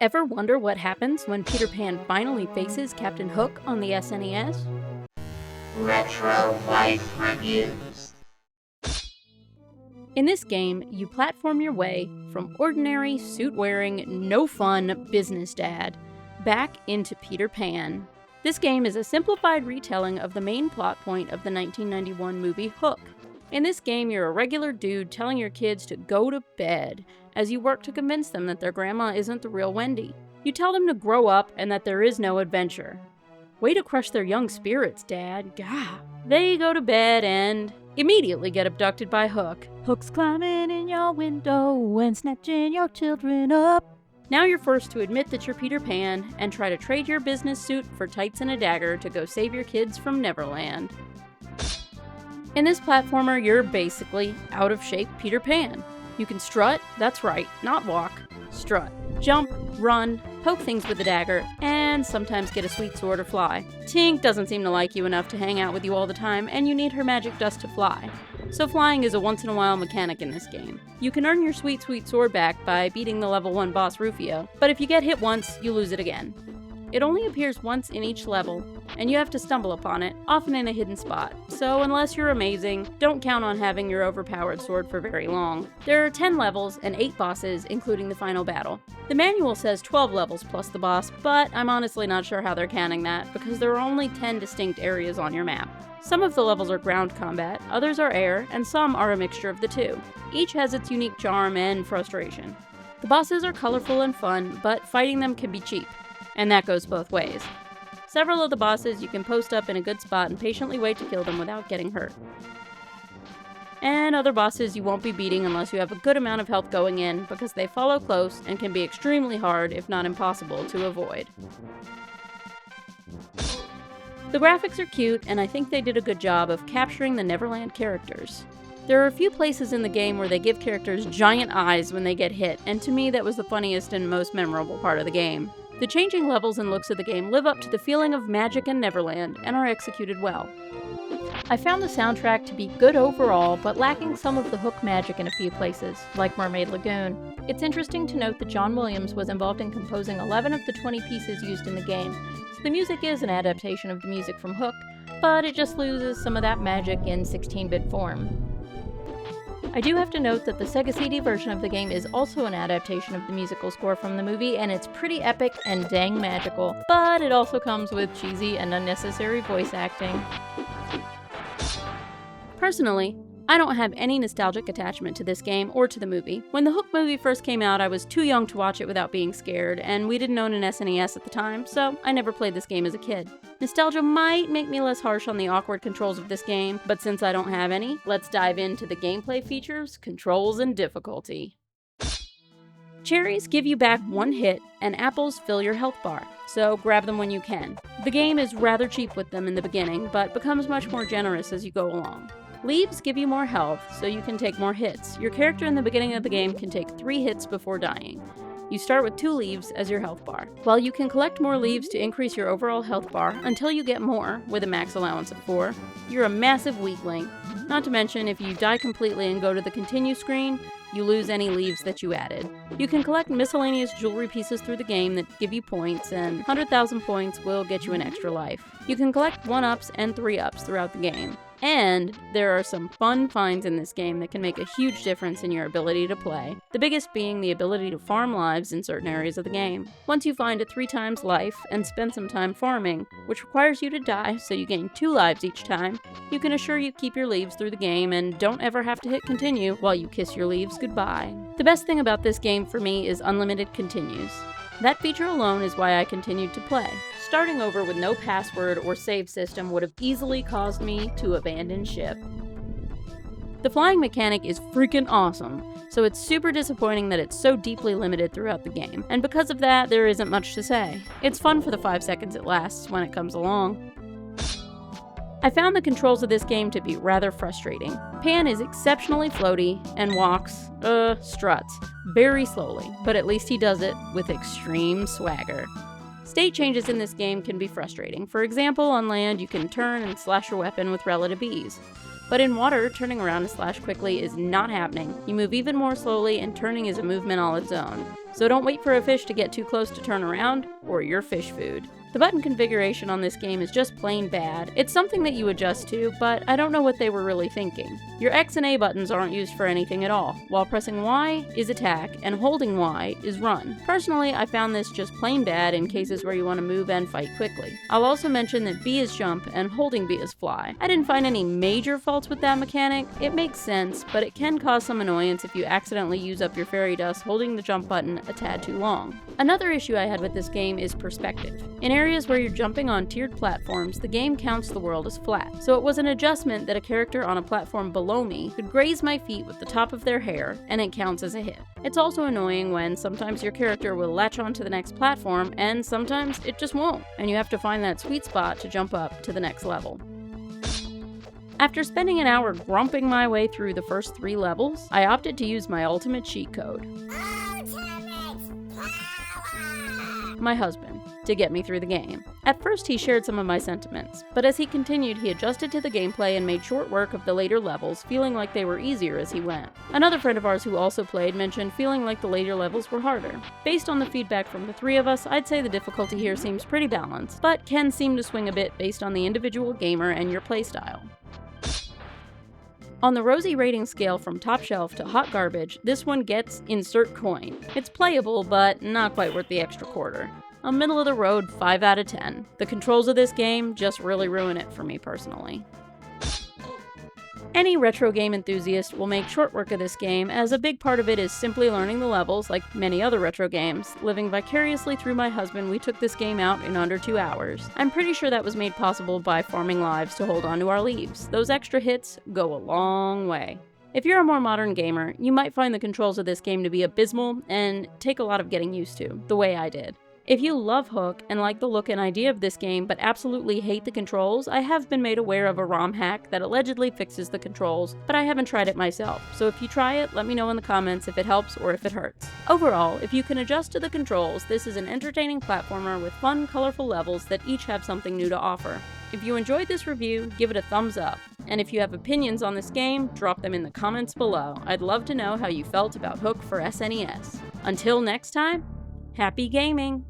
Ever wonder what happens when Peter Pan finally faces Captain Hook on the SNES? Retro Life Reviews. In this game, you platform your way from ordinary, suit-wearing, no-fun business dad back into Peter Pan. This game is a simplified retelling of the main plot point of the 1991 movie Hook. In this game, you're a regular dude telling your kids to go to bed as you work to convince them that their grandma isn't the real Wendy. You tell them to grow up and that there is no adventure. Way to crush their young spirits, Dad. Gah. They go to bed and immediately get abducted by Hook. Hook's climbing in your window and snatching your children up. Now you're forced to admit that you're Peter Pan and try to trade your business suit for tights and a dagger to go save your kids from Neverland. In this platformer, you're basically out-of-shape Peter Pan. You can strut, that's right, not walk, strut. Jump, run, poke things with a dagger, and sometimes get a sweet sword or fly. Tink doesn't seem to like you enough to hang out with you all the time, and you need her magic dust to fly. So flying is a once-in-a-while mechanic in this game. You can earn your sweet sword back by beating the level 1 boss Rufio, but if you get hit once, you lose it again. It only appears once in each level, and you have to stumble upon it, often in a hidden spot. So unless you're amazing, don't count on having your overpowered sword for very long. There are 10 levels and 8 bosses, including the final battle. The manual says 12 levels plus the boss, but I'm honestly not sure how they're counting that, because there are only 10 distinct areas on your map. Some of the levels are ground combat, others are air, and some are a mixture of the two. Each has its unique charm and frustration. The bosses are colorful and fun, but fighting them can be cheap. And that goes both ways. Several of the bosses you can post up in a good spot and patiently wait to kill them without getting hurt. And other bosses you won't be beating unless you have a good amount of health going in, because they follow close and can be extremely hard, if not impossible, to avoid. The graphics are cute, and I think they did a good job of capturing the Neverland characters. There are a few places in the game where they give characters giant eyes when they get hit, and to me that was the funniest and most memorable part of the game. The changing levels and looks of the game live up to the feeling of magic and Neverland, and are executed well. I found the soundtrack to be good overall, but lacking some of the Hook magic in a few places, like Mermaid Lagoon. It's interesting to note that John Williams was involved in composing 11 of the 20 pieces used in the game, so the music is an adaptation of the music from Hook, but it just loses some of that magic in 16-bit form. I do have to note that the Sega CD version of the game is also an adaptation of the musical score from the movie, and it's pretty epic and dang magical, but it also comes with cheesy and unnecessary voice acting. Personally, I don't have any nostalgic attachment to this game or to the movie. When the Hook movie first came out, I was too young to watch it without being scared, and we didn't own an SNES at the time, so I never played this game as a kid. Nostalgia might make me less harsh on the awkward controls of this game, but since I don't have any, let's dive into the gameplay features, controls, and difficulty. Cherries give you back 1 hit, and apples fill your health bar, so grab them when you can. The game is rather cheap with them in the beginning, but becomes much more generous as you go along. Leaves give you more health, so you can take more hits. Your character in the beginning of the game can take 3 hits before dying. You start with 2 leaves as your health bar. While you can collect more leaves to increase your overall health bar until you get more, with a max allowance of 4, you're a massive weakling. Not to mention, if you die completely and go to the continue screen, you lose any leaves that you added. You can collect miscellaneous jewelry pieces through the game that give you points, and 100,000 points will get you an extra life. You can collect 1-ups and 3-ups throughout the game. And there are some fun finds in this game that can make a huge difference in your ability to play. The biggest being the ability to farm lives in certain areas of the game. Once you find a 3 times life and spend some time farming, which requires you to die so you gain 2 lives each time, you can assure you keep your leaves through the game and don't ever have to hit continue while you kiss your leaves goodbye. The best thing about this game for me is unlimited continues. That feature alone is why I continued to play. Starting over with no password or save system would have easily caused me to abandon ship. The flying mechanic is freaking awesome, so it's super disappointing that it's so deeply limited throughout the game, and because of that, there isn't much to say. It's fun for the 5 seconds it lasts when it comes along. I found the controls of this game to be rather frustrating. Pan is exceptionally floaty and walks, struts, very slowly, but at least he does it with extreme swagger. State changes in this game can be frustrating. For example, on land you can turn and slash your weapon with relative ease. But in water, turning around to slash quickly is not happening. You move even more slowly, and turning is a movement all its own. So don't wait for a fish to get too close to turn around, or you're fish food. The button configuration on this game is just plain bad. It's something that you adjust to, but I don't know what they were really thinking. Your X and A buttons aren't used for anything at all, while pressing Y is attack and holding Y is run. Personally, I found this just plain bad in cases where you want to move and fight quickly. I'll also mention that B is jump and holding B is fly. I didn't find any major faults with that mechanic. It makes sense, but it can cause some annoyance if you accidentally use up your fairy dust holding the jump button a tad too long. Another issue I had with this game is perspective. In areas where you're jumping on tiered platforms, the game counts the world as flat, so it was an adjustment that a character on a platform below me could graze my feet with the top of their hair, and it counts as a hit. It's also annoying when sometimes your character will latch onto the next platform, and sometimes it just won't, and you have to find that sweet spot to jump up to the next level. After spending an hour grumping my way through the first 3 levels, I opted to use my ultimate cheat code. My husband, to get me through the game. At first he shared some of my sentiments, but as he continued he adjusted to the gameplay and made short work of the later levels, feeling like they were easier as he went. Another friend of ours who also played mentioned feeling like the later levels were harder. Based on the feedback from the 3 of us, I'd say the difficulty here seems pretty balanced, but can seem to swing a bit based on the individual gamer and your playstyle. On the Rosie rating scale from top shelf to hot garbage, this one gets insert coin. It's playable, but not quite worth the extra quarter. A middle of the road 5 out of 10. The controls of this game just really ruin it for me personally. Any retro game enthusiast will make short work of this game, as a big part of it is simply learning the levels, like many other retro games. Living vicariously through my husband, we took this game out in under 2 hours. I'm pretty sure that was made possible by farming lives to hold onto our leaves. Those extra hits go a long way. If you're a more modern gamer, you might find the controls of this game to be abysmal and take a lot of getting used to, the way I did. If you love Hook and like the look and idea of this game but absolutely hate the controls, I have been made aware of a ROM hack that allegedly fixes the controls, but I haven't tried it myself, so if you try it, let me know in the comments if it helps or if it hurts. Overall, if you can adjust to the controls, this is an entertaining platformer with fun, colorful levels that each have something new to offer. If you enjoyed this review, give it a thumbs up, and if you have opinions on this game, drop them in the comments below. I'd love to know how you felt about Hook for SNES. Until next time, happy gaming!